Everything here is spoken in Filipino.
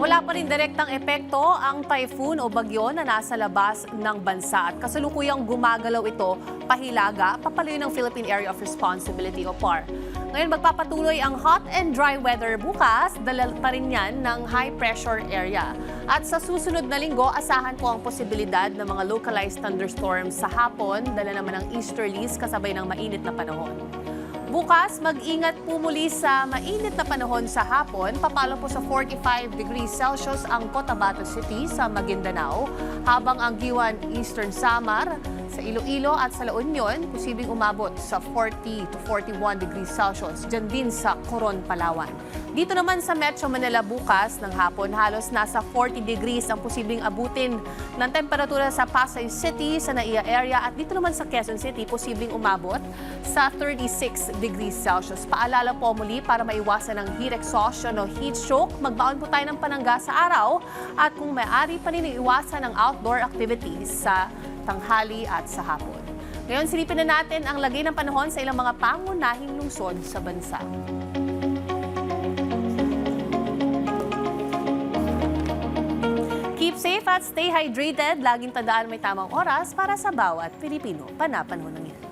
Wala pa rin direktang epekto ang typhoon o bagyo na nasa labas ng bansa at kasalukuyang gumagalaw ito pahilaga papalayo ng Philippine Area of Responsibility o PAR. Ngayon magpapatuloy ang hot and dry weather bukas, dala pa rin yan ng high pressure area. At sa susunod na linggo, asahan po ang posibilidad ng mga localized thunderstorms sa hapon, dala naman ng easterlies kasabay ng mainit na panahon. Bukas, mag-ingat po muli sa mainit na panahon sa hapon. Papalo po sa 45 degrees Celsius ang Cotabato City sa Maguindanao, habang ang Giwan Eastern Samar sa Iloilo at sa La Union, posibleng umabot sa 40 to 41 degrees Celsius, dyan din sa Coron, Palawan. Dito naman sa Metro Manila bukas ng hapon, halos nasa 40 degrees ang posibleng abutin ng temperatura sa Pasay City, sa Naiya area, at dito naman sa Quezon City, posibleng umabot sa 36 degrees Celsius. Paalala po muli para maiwasan ang heat exhaustion o heat stroke, magbaon po tayo ng panangga sa araw at kung maaari pa rin iwasan ang outdoor activities sa tanghali at sa hapon. Ngayon, silipin na natin ang lagay ng panahon sa ilang mga pangunahing lungsod sa bansa. Keep safe at stay hydrated. Laging tandaan may tamang oras para sa bawat Pilipino. Panapanahon ng yan.